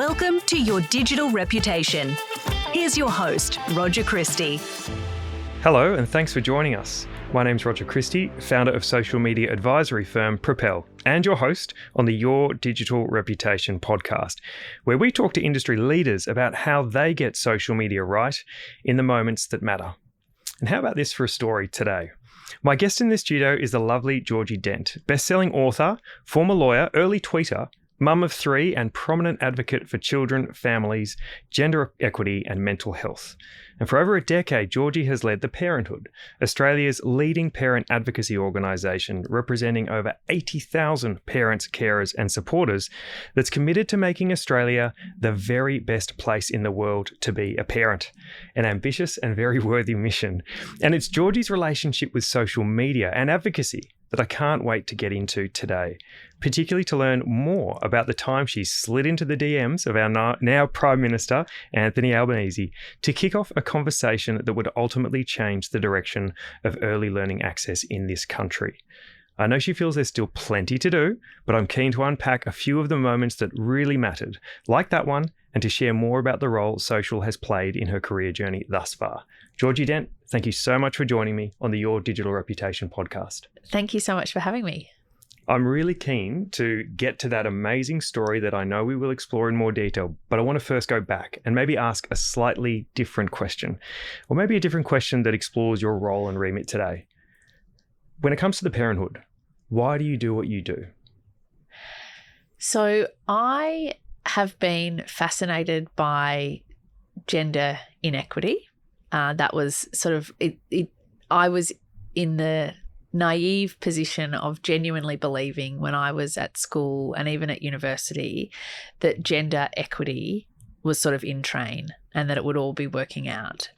Welcome to Your Digital Reputation. Here's your host, Roger Christie. Hello, and thanks for joining us. My name's Roger Christie, founder of social media advisory firm Propel, and your host on the Your Digital Reputation podcast, where we talk to industry leaders about how they get social media right in the moments that matter. And how about this for a story today? My guest in the studio is the lovely Georgie Dent, best-selling author, former lawyer, early tweeter, mum of three, and prominent advocate for children, families, gender equity, and mental health. And for over a decade, Georgie has led the Parenthood, Australia's leading parent advocacy organisation, representing over 80,000 parents, carers, and supporters, that's committed to making Australia the very best place in the world to be a parent. An ambitious and very worthy mission. And it's Georgie's relationship with social media and advocacy that I can't wait to get into today, particularly to learn more about the time she slid into the DMs of our now Prime Minister, Anthony Albanese, to kick off a conversation that would ultimately change the direction of early learning access in this country. I know she feels there's still plenty to do, but I'm keen to unpack a few of the moments that really mattered, like that one, and to share more about the role social has played in her career journey thus far. Georgie Dent, thank you so much for joining me on the Your Digital Reputation podcast. Thank you so much for having me. I'm really keen to get to that amazing story that I know we will explore in more detail, but I want to first go back and maybe ask a slightly different question, or maybe a different question that explores your role and remit today. When it comes to the Parenthood, why do you do what you do? So I have been fascinated by gender inequity. That was sort of I was in the naive position of genuinely believing when I was at school and even at university that gender equity was sort of in train and that it would all be working out.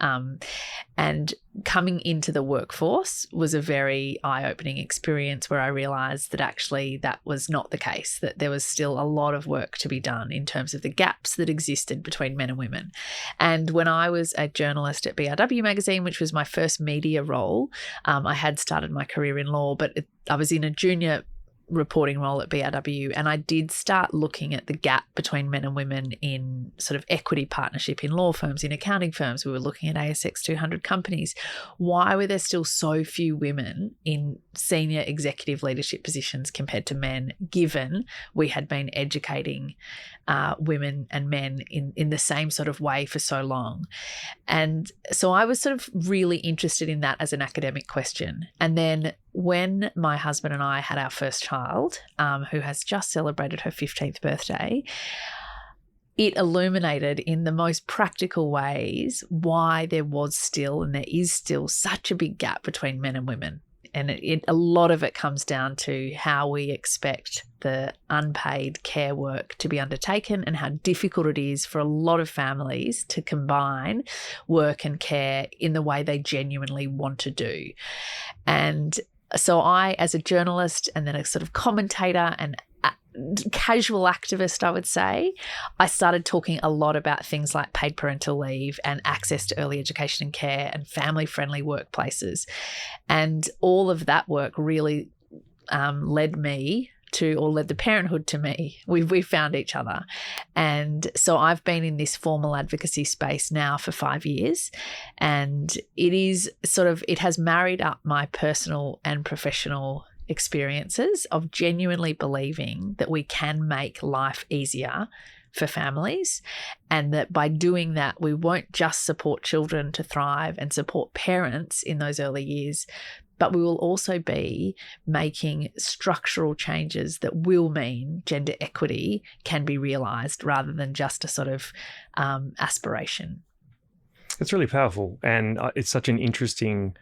And coming into the workforce was a very eye-opening experience where I realised that actually that was not the case, that there was still a lot of work to be done in terms of the gaps that existed between men and women. And when I was a journalist at BRW magazine, which was my first media role, I had started my career in law, but I was in a junior reporting role at BRW, and I did start looking at the gap between men and women in sort of equity partnership in law firms, in accounting firms. We were looking at ASX 200 companies. Why were there still so few women in senior executive leadership positions compared to men, given we had been educating women and men in the same sort of way for so long? And so I was sort of really interested in that as an academic question. And then when my husband and I had our first child, who has just celebrated her 15th birthday, it illuminated in the most practical ways why there was still and there is still such a big gap between men and women. And a lot of it comes down to how we expect the unpaid care work to be undertaken and how difficult it is for a lot of families to combine work and care in the way they genuinely want to do. And so I, as a journalist and then a sort of commentator and casual activist, I would say, I started talking a lot about things like paid parental leave and access to early education and care and family-friendly workplaces. And all of that work really led the Parenthood to me. We found each other. And so I've been in this formal advocacy space now for 5 years, and it has married up my personal and professional experiences of genuinely believing that we can make life easier for families, and that by doing that, we won't just support children to thrive and support parents in those early years, but we will also be making structural changes that will mean gender equity can be realised rather than just a sort of aspiration. It's really powerful, and it's such an interesting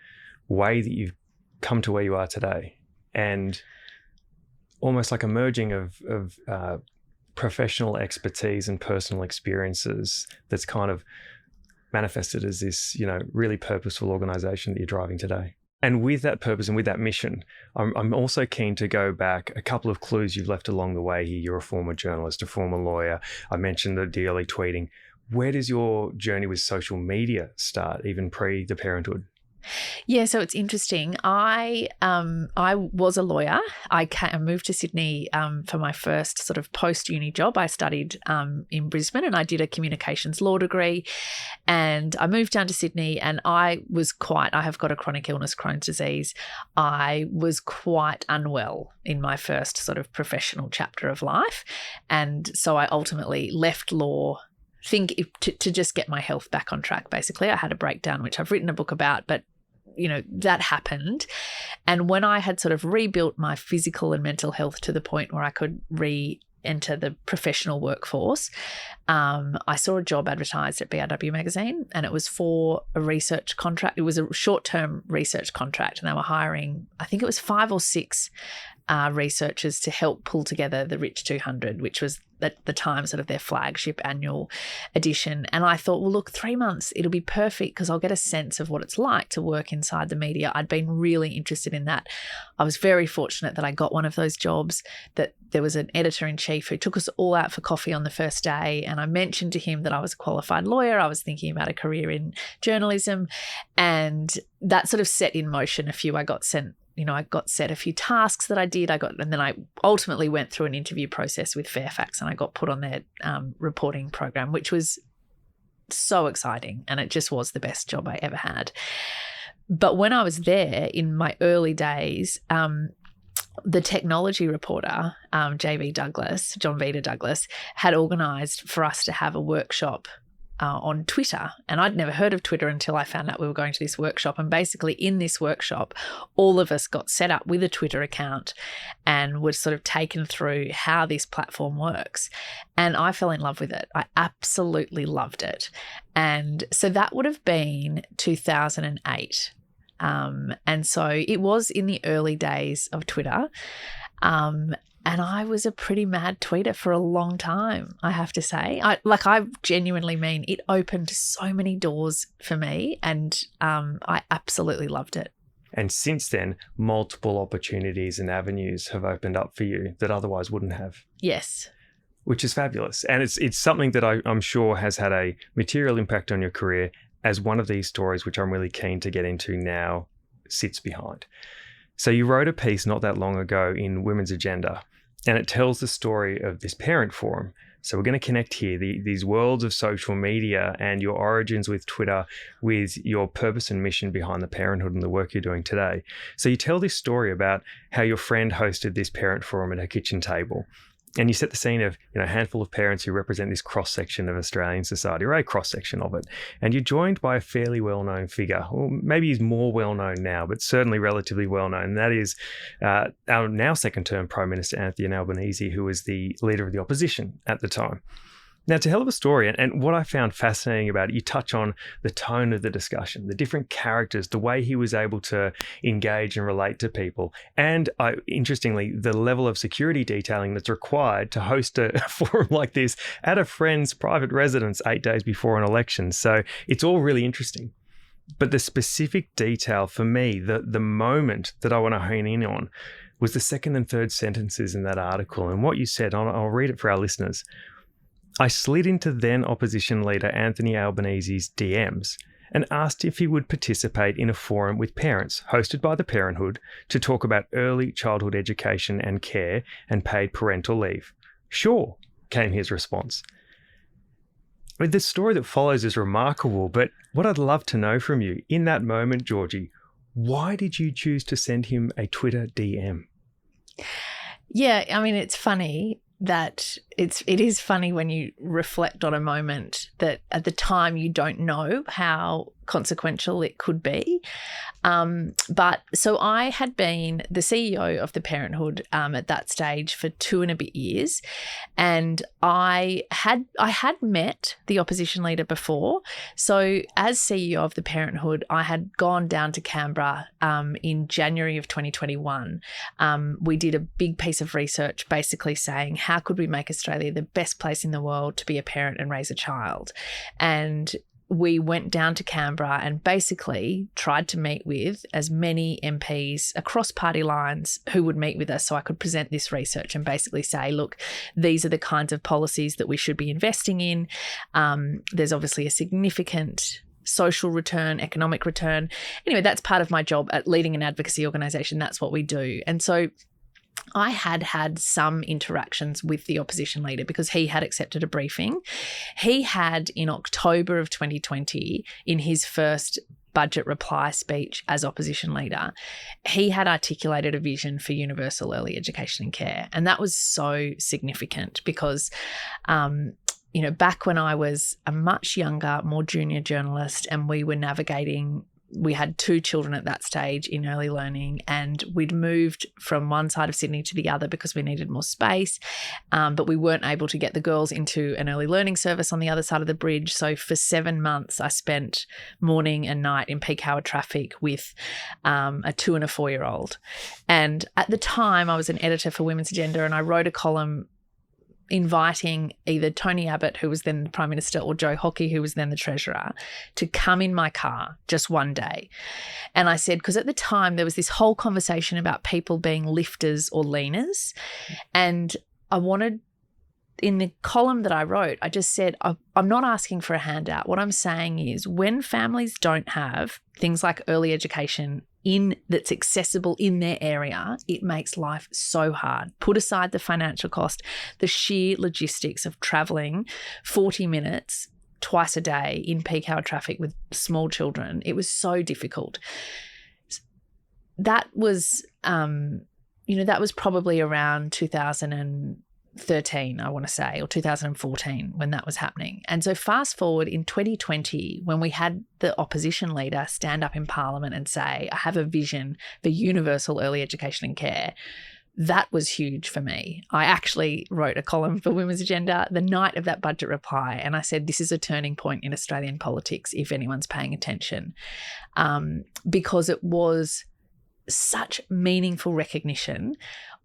way that you've come to where you are today, and almost like a merging of professional expertise and personal experiences that's kind of manifested as this, really purposeful organisation that you're driving today. And with that purpose and with that mission, I'm also keen to go back a couple of clues you've left along the way here. You're a former journalist, a former lawyer. I mentioned the early tweeting. Where does your journey with social media start, even pre the Parenthood? Yeah, so it's interesting. I was a lawyer. I moved to Sydney for my first sort of post-uni job. I studied in Brisbane and I did a communications law degree. And I moved down to Sydney and I have got a chronic illness, Crohn's disease. I was quite unwell in my first sort of professional chapter of life. And so I ultimately left law to just get my health back on track. Basically, I had a breakdown, which I've written a book about, but that happened. And when I had sort of rebuilt my physical and mental health to the point where I could re-enter the professional workforce, I saw a job advertised at BRW magazine, and it was for a research contract. It was a short-term research contract, and they were hiring, I think it was 5 or 6 researchers to help pull together the Rich 200, which was at the time sort of their flagship annual edition. And I thought, well, look, 3 months, it'll be perfect because I'll get a sense of what it's like to work inside the media. I'd been really interested in that. I was very fortunate that I got one of those jobs, that there was an editor-in-chief who took us all out for coffee on the first day. And I mentioned to him that I was a qualified lawyer. I was thinking about a career in journalism. And that sort of set in motion I got set a few tasks that I did. And then I ultimately went through an interview process with Fairfax and I got put on their reporting program, which was so exciting. And it just was the best job I ever had. But when I was there in my early days, the technology reporter, John Vida Douglas, had organised for us to have a workshop on Twitter. And I'd never heard of Twitter until I found out we were going to this workshop. And basically in this workshop, all of us got set up with a Twitter account and were sort of taken through how this platform works. And I fell in love with it. I absolutely loved it. And so that would have been 2008. And so it was in the early days of Twitter. And I was a pretty mad tweeter for a long time, I have to say. I genuinely mean it opened so many doors for me, and I absolutely loved it. And since then, multiple opportunities and avenues have opened up for you that otherwise wouldn't have. Yes. Which is fabulous. And it's something that I'm sure has had a material impact on your career, as one of these stories, which I'm really keen to get into now, sits behind. So you wrote a piece not that long ago in Women's Agenda, and it tells the story of this parent forum. So we're going to connect here, these worlds of social media and your origins with Twitter with your purpose and mission behind the Parenthood and the work you're doing today. So you tell this story about how your friend hosted this parent forum at her kitchen table. And you set the scene of a handful of parents who represent this cross-section of Australian society, or a cross-section of it. And you're joined by a fairly well-known figure, or maybe he's more well-known now, but certainly relatively well-known. And that is our now second-term Prime Minister, Anthony Albanese, who was the leader of the opposition at the time. Now, it's a hell of a story. And what I found fascinating about it, you touch on the tone of the discussion, the different characters, the way he was able to engage and relate to people. And interestingly, the level of security detailing that's required to host a forum like this at a friend's private residence 8 days before an election. So it's all really interesting. But the specific detail for me, the moment that I want to hone in on, was the second and third sentences in that article. And what you said, I'll read it for our listeners. I slid into then opposition leader Anthony Albanese's DMs and asked if he would participate in a forum with parents hosted by the Parenthood to talk about early childhood education and care and paid parental leave. Sure, came his response. The story that follows is remarkable, but what I'd love to know from you in that moment, Georgie, why did you choose to send him a Twitter DM? Yeah, I mean, it's funny that it is funny when you reflect on a moment that at the time you don't know how consequential it could be. But so I had been the CEO of the Parenthood at that stage for 2 and a bit years, and I had met the opposition leader before. So as CEO of the Parenthood, I had gone down to Canberra in January of 2021. We did a big piece of research basically saying, how could we make Australia the best place in the world to be a parent and raise a child? And we went down to Canberra and basically tried to meet with as many MPs across party lines who would meet with us so I could present this research and basically say, look, these are the kinds of policies that we should be investing in. There's obviously a significant social return, economic return. Anyway, that's part of my job at leading an advocacy organisation. That's what we do. And so I had some interactions with the opposition leader because he had accepted a briefing. He had, in October of 2020, in his first budget reply speech as opposition leader, he had articulated a vision for universal early education and care. And that was so significant because, back when I was a much younger, more junior journalist and we had 2 children at that stage in early learning, and we'd moved from one side of Sydney to the other because we needed more space, but we weren't able to get the girls into an early learning service on the other side of the bridge. So for 7 months, I spent morning and night in peak hour traffic with a 2 and a 4-year-old. And at the time, I was an editor for Women's Agenda, and I wrote a column inviting either Tony Abbott, who was then the Prime Minister, or Joe Hockey, who was then the Treasurer, to come in my car just one day. And I said, because at the time there was this whole conversation about people being lifters or leaners. And I wanted, in the column that I wrote, I just said, I'm not asking for a handout. What I'm saying is when families don't have things like early education that's accessible in their area, it makes life so hard. Put aside the financial cost, the sheer logistics of travelling 40 minutes twice a day in peak hour traffic with small children. It was so difficult. That was, that was probably around 2013, I want to say, or 2014 when that was happening. And so fast forward in 2020, when we had the opposition leader stand up in Parliament and say, I have a vision for universal early education and care, that was huge for me. I actually wrote a column for Women's Agenda the night of that budget reply, and I said, this is a turning point in Australian politics if anyone's paying attention, because it was such meaningful recognition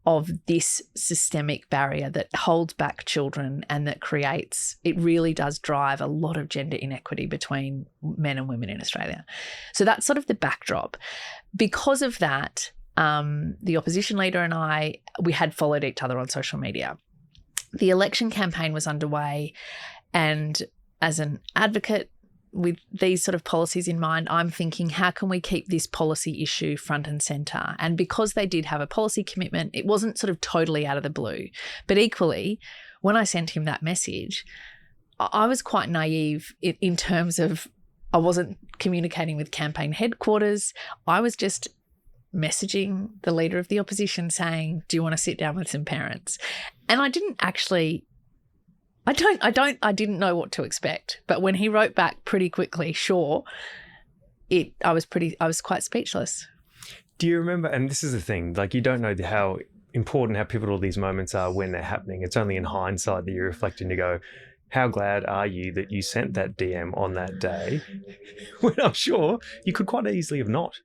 of this systemic barrier that holds back children and that it really does drive a lot of gender inequity between men and women in Australia. So that's sort of the backdrop. Because of that, the opposition leader and we had followed each other on social media. The election campaign was underway, and as an advocate with these sort of policies in mind, I'm thinking, how can we keep this policy issue front and centre? And because they did have a policy commitment, it wasn't sort of totally out of the blue. But equally, when I sent him that message, I was quite naive in terms of I wasn't communicating with campaign headquarters. I was just messaging the leader of the opposition saying, do you want to sit down with some parents? And I didn't actually... I didn't know what to expect. But when he wrote back pretty quickly, sure, I was quite speechless. Do you remember, and this is the thing, like you don't know how important, how pivotal these moments are when they're happening. It's only in hindsight that you reflect and you go, how glad are you that you sent that DM on that day when I'm sure you could quite easily have not?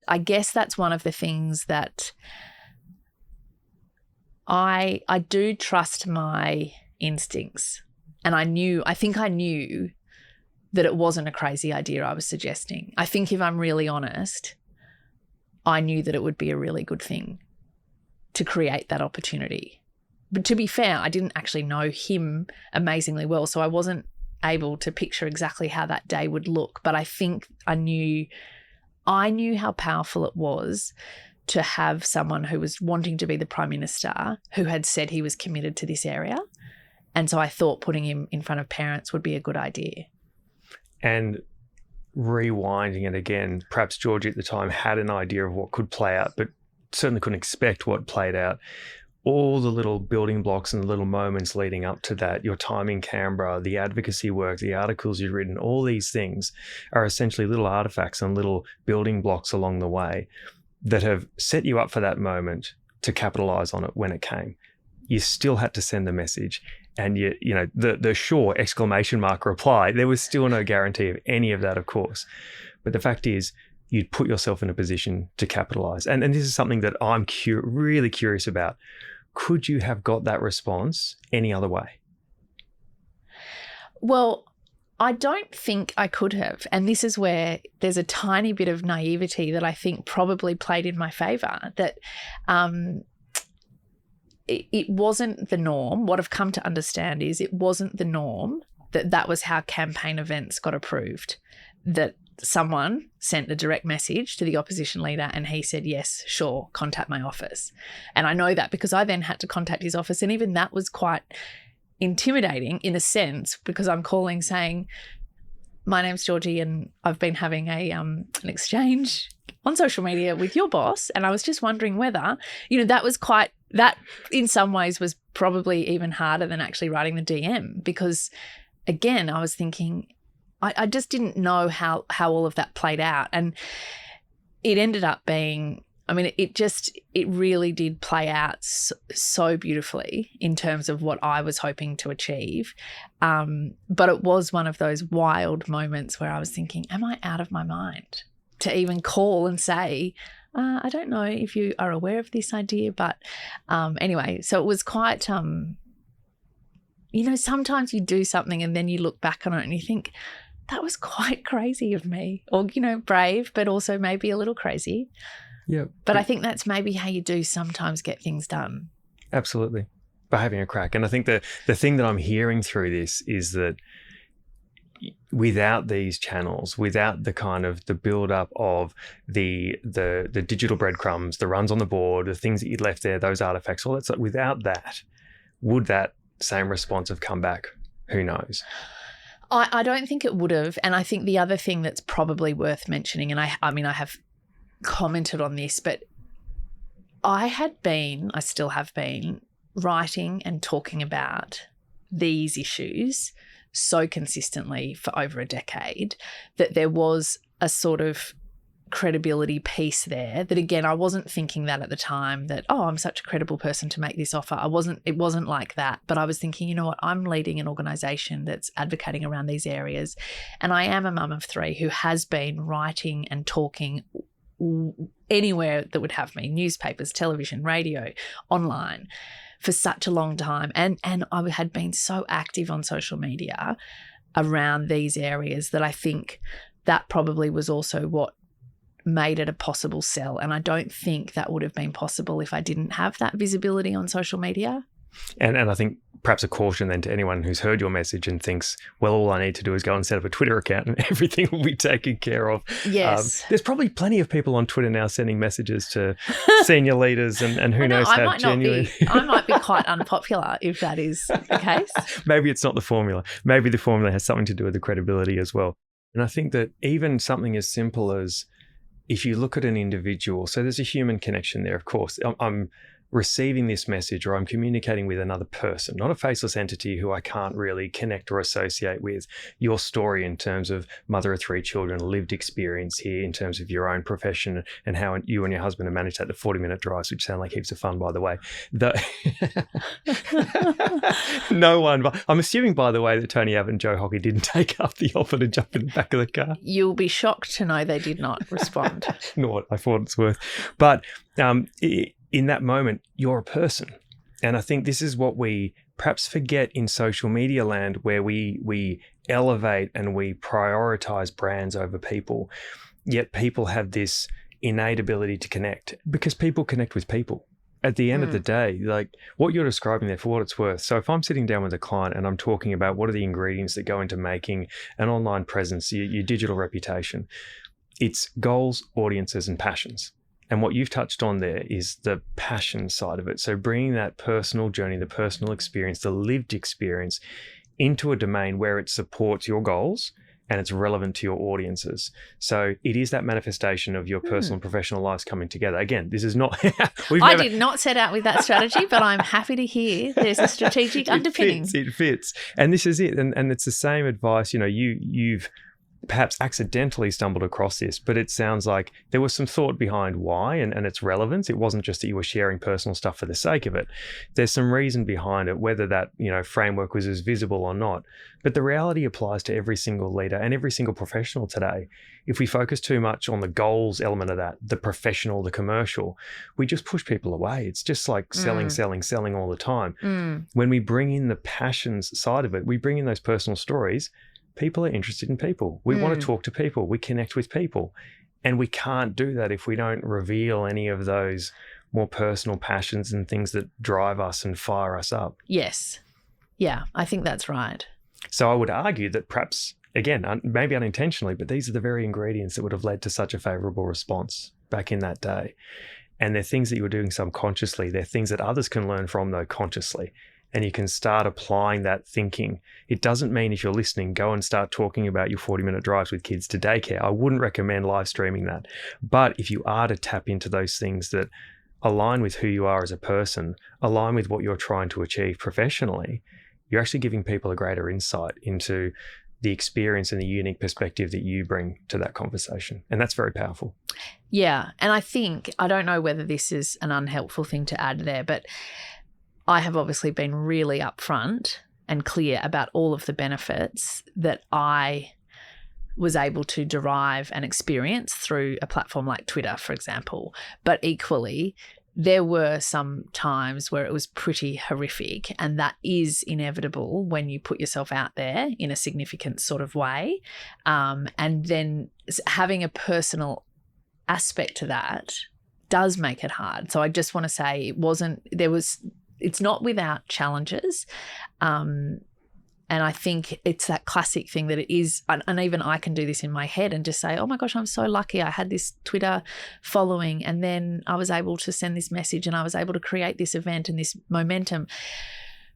I guess that's one of the things that I do trust my instincts. And I think I knew that it wasn't a crazy idea I was suggesting. I think if I'm really honest, I knew that it would be a really good thing to create that opportunity. But to be fair, I didn't actually know him amazingly well, so I wasn't able to picture exactly how that day would look. But I think I knew how powerful it was to have someone who was wanting to be the Prime Minister who had said he was committed to this area. And so I thought putting him in front of parents would be a good idea. And rewinding it again, perhaps Georgie at the time had an idea of what could play out, but certainly couldn't expect what played out. All the little building blocks and the little moments leading up to that, your time in Canberra, the advocacy work, the articles you've written, all these things are essentially little artifacts and little building blocks along the way that have set you up for that moment to capitalise on it when it came. You still had to send the message. And the sure exclamation mark reply, there was still no guarantee of any of that, of course. But the fact is, you'd put yourself in a position to capitalise. And this is something that I'm really curious about. Could you have got that response any other way? Well, I don't think I could have. And this is where there's a tiny bit of naivety that I think probably played in my favour, that it wasn't the norm. What I've come to understand is it wasn't the norm that was how campaign events got approved, that someone sent a direct message to the opposition leader and he said, yes, sure, contact my office. And I know that because I then had to contact his office, and even that was quite intimidating in a sense, because I'm calling saying, my name's Georgie and I've been having an exchange on social media with your boss, and I was just wondering whether, that in some ways was probably even harder than actually writing the DM, because again, I was thinking, I just didn't know how all of that played out. And it ended up being, it really did play out so beautifully in terms of what I was hoping to achieve. But it was one of those wild moments where I was thinking, am I out of my mind to even call and say, I don't know if you are aware of this idea, but anyway, so it was quite, sometimes you do something and then you look back on it and you think, that was quite crazy of me, or, brave, but also maybe a little crazy. Yeah. But I think that's maybe how you do sometimes get things done. Absolutely. By having a crack. And I think the thing that I'm hearing through this is that without these channels, without the kind of the build up of the digital breadcrumbs, the runs on the board, the things that you'd left there, those artifacts, all that stuff, without that, would that same response have come back? Who knows? I don't think it would have. And I think the other thing that's probably worth mentioning, and I have commented on this, but I still have been writing and talking about these issues so consistently for over a decade that there was a sort of credibility piece there that, again, I wasn't thinking that at the time that, oh, I'm such a credible person to make this offer. It wasn't like that, but I was thinking, you know what, I'm leading an organisation that's advocating around these areas, and I am a mum of three who has been writing and talking anywhere that would have me, newspapers, television, radio, online, for such a long time. And I had been so active on social media around these areas that I think that probably was also what made it a possible sell. And I don't think that would have been possible if I didn't have that visibility on social media. And I think perhaps a caution then to anyone who's heard your message and thinks, well, all I need to do is go and set up a Twitter account and everything will be taken care of. Yes. There's probably plenty of people on Twitter now sending messages to senior leaders and who knows how genuine. I might be quite unpopular if that is the case. Maybe it's not the formula. Maybe the formula has something to do with the credibility as well. And I think that even something as simple as, if you look at an individual, so there's a human connection there, of course. I'm receiving this message, or I'm communicating with another person, not a faceless entity who I can't really connect or associate with. Your story in terms of mother of three children, lived experience here in terms of your own profession and how you and your husband have managed that, the 40-minute drives, which sound like heaps of fun, by the way. No one, but I'm assuming, by the way, that Tony Abbott and Joe Hockey didn't take up the offer to jump in the back of the car. You'll be shocked to know they did not respond. Not I thought it's worth. But in that moment, you're a person. And I think this is what we perhaps forget in social media land, where we elevate and we prioritize brands over people. Yet people have this innate ability to connect, because people connect with people. At the end of the day, like what you're describing there, for what it's worth. So if I'm sitting down with a client and I'm talking about what are the ingredients that go into making an online presence, your digital reputation, it's goals, audiences, and passions. And what you've touched on there is the passion side of it. So bringing that personal journey, the personal experience, the lived experience into a domain where it supports your goals and it's relevant to your audiences. So it is that manifestation of your personal and professional lives coming together. Again, this is not... I did not set out with that strategy, but I'm happy to hear there's a strategic underpinning. It fits. And this is it. And it's the same advice. You've perhaps accidentally stumbled across this, but it sounds like there was some thought behind why and its relevance. It wasn't just that you were sharing personal stuff for the sake of it. There's some reason behind it, whether that framework was as visible or not. But the reality applies to every single leader and every single professional today. If we focus too much on the goals element of that, the professional, the commercial, we just push people away. It's just like selling all the time. When we bring in the passions side of it, we bring in those personal stories. People are interested in people. We want to talk to people. We connect with people. And we can't do that if we don't reveal any of those more personal passions and things that drive us and fire us up. Yes. Yeah, I think that's right. So I would argue that perhaps, again, maybe unintentionally, but these are the very ingredients that would have led to such a favourable response back in that day. And they're things that you were doing subconsciously. They're things that others can learn from, though, consciously. And you can start applying that thinking. It doesn't mean if you're listening, go and start talking about your 40-minute drives with kids to daycare. I wouldn't recommend live streaming that. But if you are to tap into those things that align with who you are as a person, align with what you're trying to achieve professionally, you're actually giving people a greater insight into the experience and the unique perspective that you bring to that conversation. And that's very powerful. Yeah. And I think, I don't know whether this is an unhelpful thing to add there, but I have obviously been really upfront and clear about all of the benefits that I was able to derive and experience through a platform like Twitter, for example. But equally, there were some times where it was pretty horrific, and that is inevitable when you put yourself out there in a significant sort of way. And then having a personal aspect to that does make it hard. So I just want to say it's not without challenges. And I think it's that classic thing that it is, and even I can do this in my head and just say, oh my gosh, I'm so lucky. I had this Twitter following, and then I was able to send this message, and I was able to create this event and this momentum.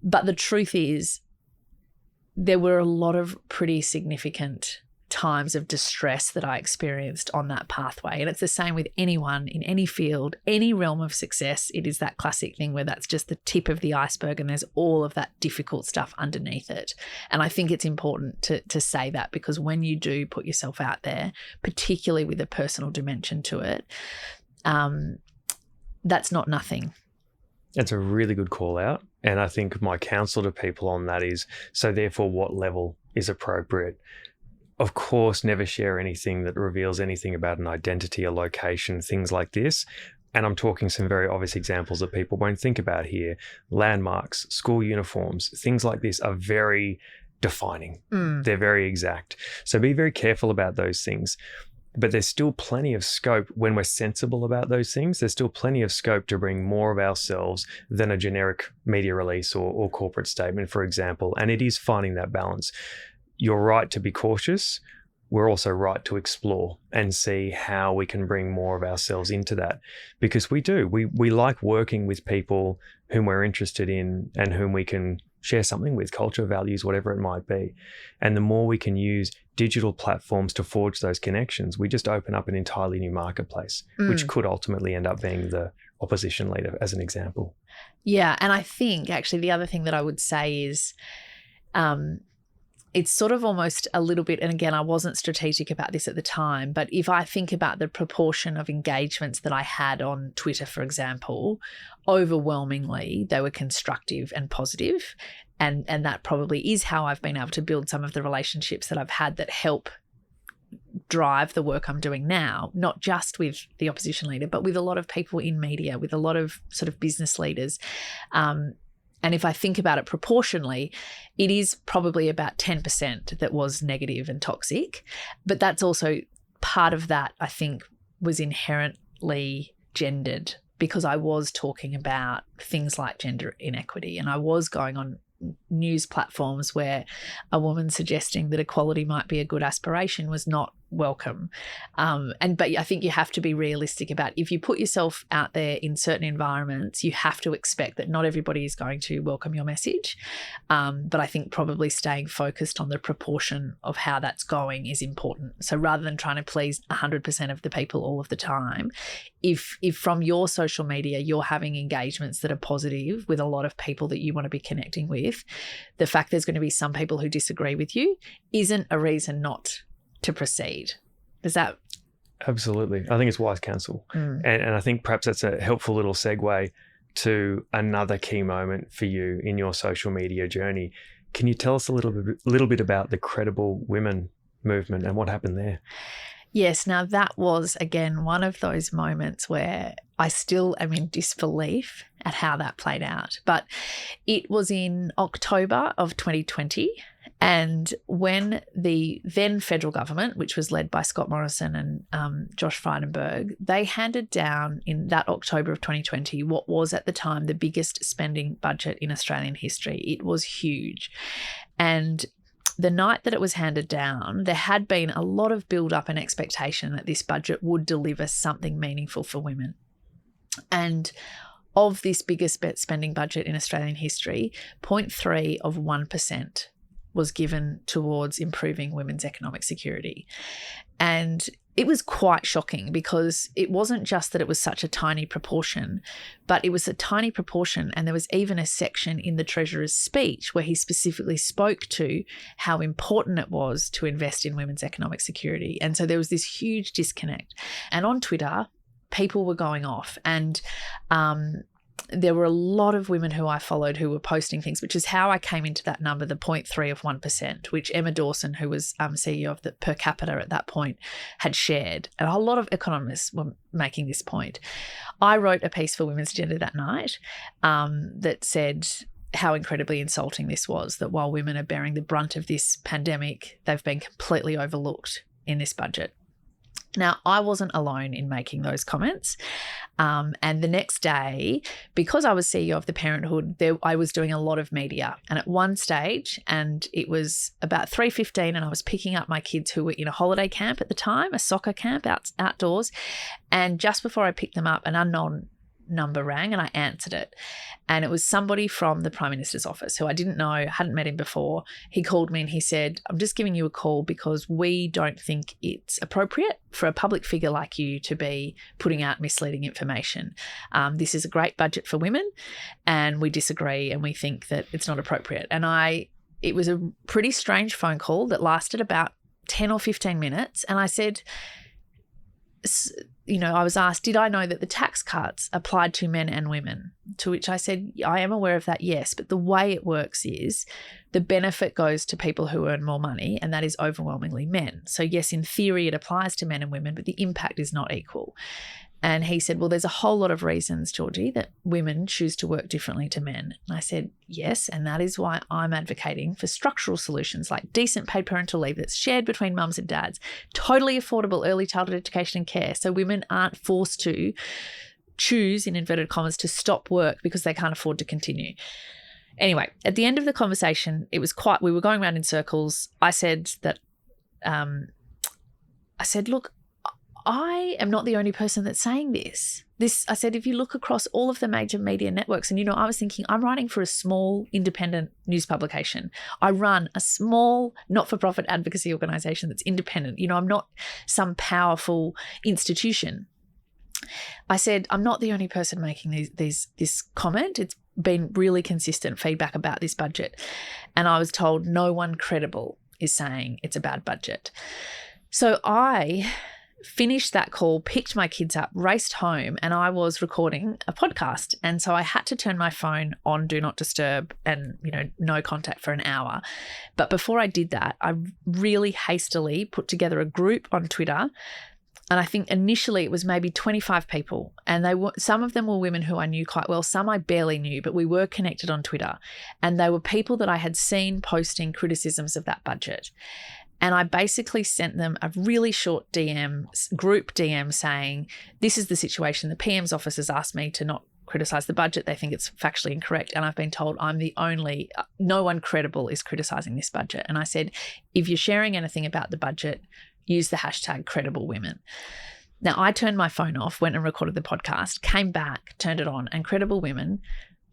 But the truth is, there were a lot of pretty significant times of distress that I experienced on that pathway. And it's the same with anyone in any field, any realm of success. It is that classic thing where that's just the tip of the iceberg, and there's all of that difficult stuff underneath it. And I think it's important to say that, because when you do put yourself out there, particularly with a personal dimension to it, that's not nothing. That's a really good call out. And I think my counsel to people on that is, so therefore what level is appropriate? Of course, never share anything that reveals anything about an identity, a location, things like this. And I'm talking some very obvious examples that people won't think about here. Landmarks, school uniforms, things like this are very defining. They're very exact. So be very careful about those things. But there's still plenty of scope when we're sensible about those things. There's still plenty of scope to bring more of ourselves than a generic media release or corporate statement, for example. And it is finding that balance. You're right to be cautious. We're also right to explore and see how we can bring more of ourselves into that, because we do. We like working with people whom we're interested in and whom we can share something with, culture, values, whatever it might be. And the more we can use digital platforms to forge those connections, we just open up an entirely new marketplace, which could ultimately end up being the opposition leader, as an example. Yeah. And I think actually the other thing that I would say is, it's sort of almost a little bit, and again, I wasn't strategic about this at the time, but if I think about the proportion of engagements that I had on Twitter, for example, overwhelmingly they were constructive and positive, and that probably is how I've been able to build some of the relationships that I've had that help drive the work I'm doing now, not just with the opposition leader, but with a lot of people in media, with a lot of sort of business leaders. And if I think about it proportionally, it is probably about 10% that was negative and toxic. But that's also part of that, I think, was inherently gendered, because I was talking about things like gender inequity, and I was going on news platforms where a woman suggesting that equality might be a good aspiration was not welcome. But I think you have to be realistic about, if you put yourself out there in certain environments, you have to expect that not everybody is going to welcome your message. But I think probably staying focused on the proportion of how that's going is important. So rather than trying to please 100% of the people all of the time, if from your social media you're having engagements that are positive with a lot of people that you want to be connecting with, the fact there's going to be some people who disagree with you isn't a reason not to proceed. Does that? Absolutely. I think it's wise counsel. And I think perhaps that's a helpful little segue to another key moment for you in your social media journey. Can you tell us a little bit about the Credible Women movement and what happened there? Yes. Now that was, again, one of those moments where I still am in disbelief at how that played out. But it was in October of 2020. And when the then federal government, which was led by Scott Morrison and Josh Frydenberg, they handed down in that October of 2020 what was at the time the biggest spending budget in Australian history. It was huge. And the night that it was handed down, there had been a lot of build-up and expectation that this budget would deliver something meaningful for women. And of this biggest spending budget in Australian history, 0.3% was given towards improving women's economic security. And it was quite shocking because it wasn't just that it was such a tiny proportion, but it was a tiny proportion, and there was even a section in the Treasurer's speech where he specifically spoke to how important it was to invest in women's economic security. And so there was this huge disconnect. And on Twitter, people were going off, and there were a lot of women who I followed who were posting things, which is how I came into that number, the 0.3%, which Emma Dawson, who was CEO of the Per Capita at that point, had shared. And a lot of economists were making this point. I wrote a piece for Women's Agenda that night that said how incredibly insulting this was, that while women are bearing the brunt of this pandemic, they've been completely overlooked in this budget. Now, I wasn't alone in making those comments. And the next day, because I was CEO of the Parenthood, I was doing a lot of media. And at one stage, and it was about 3:15, and I was picking up my kids who were in a holiday camp at the time, a soccer camp outdoors. And just before I picked them up, an unknown number rang, and I answered it. And it was somebody from the Prime Minister's office who I didn't know, hadn't met him before. He called me and he said, "I'm just giving you a call because we don't think it's appropriate for a public figure like you to be putting out misleading information. This is a great budget for women, and we disagree, and we think that it's not appropriate." And it was a pretty strange phone call that lasted about 10 or 15 minutes. And I said, I was asked, did I know that the tax cuts applied to men and women? To which I said, I am aware of that, yes. But the way it works is the benefit goes to people who earn more money, and that is overwhelmingly men. So yes, in theory, it applies to men and women, but the impact is not equal. And he said, well, there's a whole lot of reasons, Georgie, that women choose to work differently to men. And I said, yes, and that is why I'm advocating for structural solutions like decent paid parental leave that's shared between mums and dads, totally affordable early childhood education and care, so women aren't forced to choose, in inverted commas, to stop work because they can't afford to continue. Anyway, at the end of the conversation, we were going around in circles. I said that, look, I am not the only person that's saying this. I said, if you look across all of the major media networks, and, I was thinking, I'm writing for a small independent news publication. I run a small not-for-profit advocacy organisation that's independent. I'm not some powerful institution. I said, I'm not the only person making this comment. It's been really consistent feedback about this budget. And I was told no one credible is saying it's a bad budget. So I finished that call, picked my kids up, raced home, and I was recording a podcast. And so I had to turn my phone on Do Not Disturb and, no contact for an hour. But before I did that, I really hastily put together a group on Twitter. And I think initially it was maybe 25 people. And some of them were women who I knew quite well. Some I barely knew, but we were connected on Twitter. And they were people that I had seen posting criticisms of that budget. And I basically sent them a really short group DM saying, this is the situation. The PM's office has asked me to not criticise the budget. They think it's factually incorrect. And I've been told no one credible is criticising this budget. And I said, if you're sharing anything about the budget, use the hashtag #CredibleWomen. Now, I turned my phone off, went and recorded the podcast, came back, turned it on, and Credible Women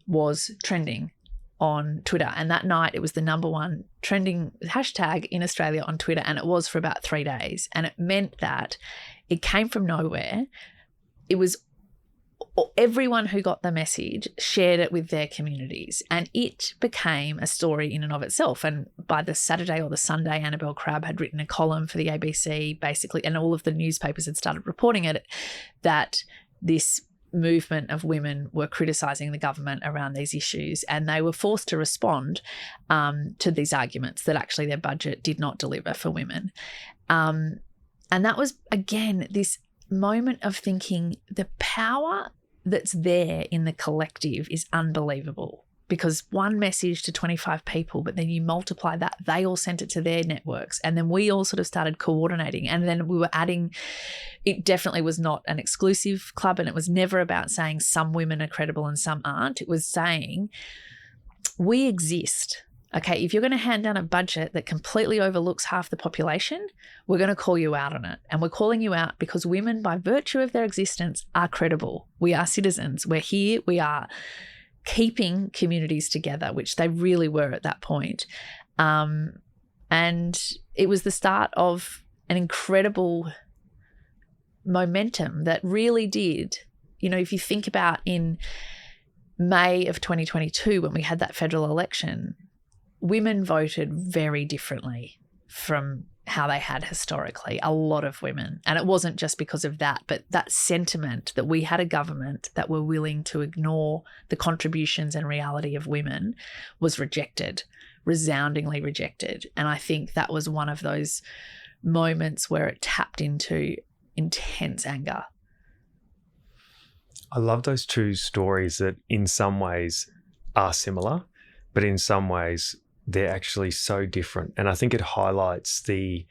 was trending on Twitter. And that night it was the number one trending hashtag in Australia on Twitter, and it was for about 3 days. And it meant that it came from nowhere. It was everyone who got the message shared it with their communities, and it became a story in and of itself. And by the Saturday or the Sunday, Annabelle Crabb had written a column for the ABC, basically, and all of the newspapers had started reporting it, that this movement of women were criticising the government around these issues, and they were forced to respond to these arguments that actually their budget did not deliver for women. And that was, again, this moment of thinking the power that's there in the collective is unbelievable, because one message to 25 people, but then you multiply that, they all sent it to their networks, and then we all sort of started coordinating, and then we were adding. It definitely was not an exclusive club, and it was never about saying some women are credible and some aren't. It was saying we exist okay, if you're going to hand down a budget that completely overlooks half the population, we're going to call you out on it. And we're calling you out because women, by virtue of their existence, are credible. We are citizens. We're here. We are keeping communities together, which they really were at that point. And it was the start of an incredible momentum that really did, if you think about in May of 2022, when we had that federal election, women voted very differently from how they had historically, a lot of women. And it wasn't just because of that, but that sentiment that we had a government that were willing to ignore the contributions and reality of women was rejected, resoundingly rejected. And I think that was one of those moments where it tapped into intense anger. I love those two stories that in some ways are similar, but in some ways they're actually so different. And I think it highlights the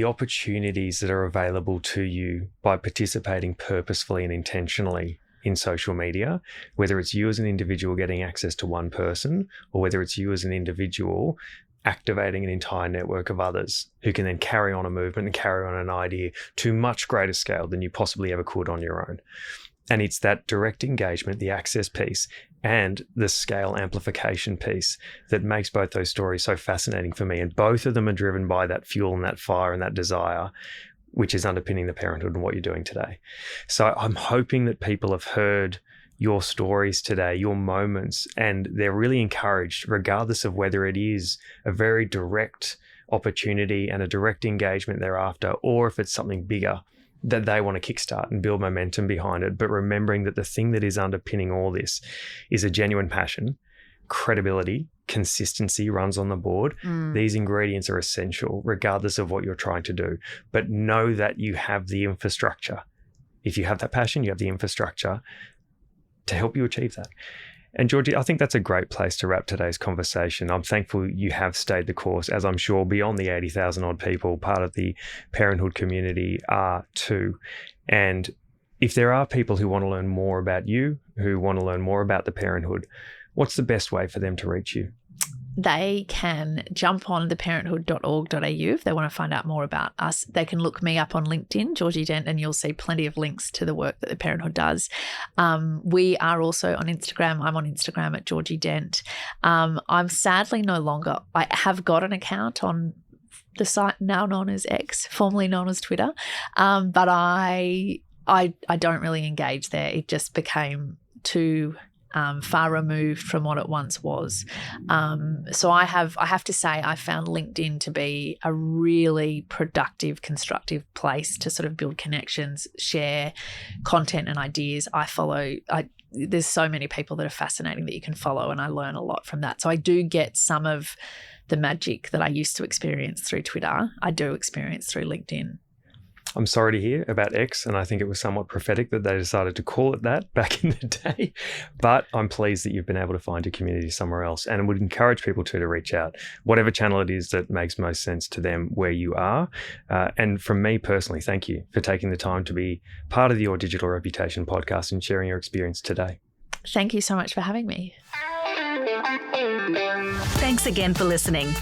opportunities that are available to you by participating purposefully and intentionally in social media, whether it's you as an individual getting access to one person, or whether it's you as an individual activating an entire network of others who can then carry on a movement and carry on an idea to much greater scale than you possibly ever could on your own. And it's that direct engagement, the access piece, and the scale amplification piece that makes both those stories so fascinating for me. And both of them are driven by that fuel and that fire and that desire, which is underpinning the Parenthood and what you're doing today. So I'm hoping that people have heard your stories today, your moments, and they're really encouraged, regardless of whether it is a very direct opportunity and a direct engagement thereafter, or if it's something bigger that they want to kickstart and build momentum behind it. But remembering that the thing that is underpinning all this is a genuine passion, credibility, consistency runs on the board. These ingredients are essential regardless of what you're trying to do. But know that you have the infrastructure. If you have that passion, you have the infrastructure to help you achieve that. And Georgie, I think that's a great place to wrap today's conversation. I'm thankful you have stayed the course, as I'm sure beyond the 80,000 odd people part of the Parenthood community are too. And if there are people who want to learn more about you, who want to learn more about the Parenthood, what's the best way for them to reach you? They can jump on theparenthood.org.au if they want to find out more about us. They can look me up on LinkedIn, Georgie Dent, and you'll see plenty of links to the work that the Parenthood does. We are also on Instagram. I'm on Instagram at Georgie Dent. I'm sadly no longer, I have got an account on the site now known as X, formerly known as Twitter, but I don't really engage there. It just became too far removed from what it once was. So I have to say I found LinkedIn to be a really productive, constructive place to sort of build connections, share content and ideas. There's so many people that are fascinating that you can follow, and I learn a lot from that. So I do get some of the magic that I used to experience through Twitter, I do experience through LinkedIn. I'm sorry to hear about X, and I think it was somewhat prophetic that they decided to call it that back in the day. But I'm pleased that you've been able to find your community somewhere else, and would encourage people to reach out, whatever channel it is that makes most sense to them where you are. And from me personally, thank you for taking the time to be part of the Your Digital Reputation podcast and sharing your experience today. Thank you so much for having me. Thanks again for listening.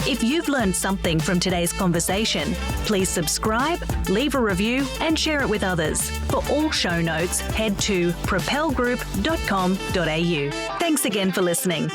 If you've learned something from today's conversation, please subscribe, leave a review, and share it with others. For all show notes, head to propelgroup.com.au. Thanks again for listening.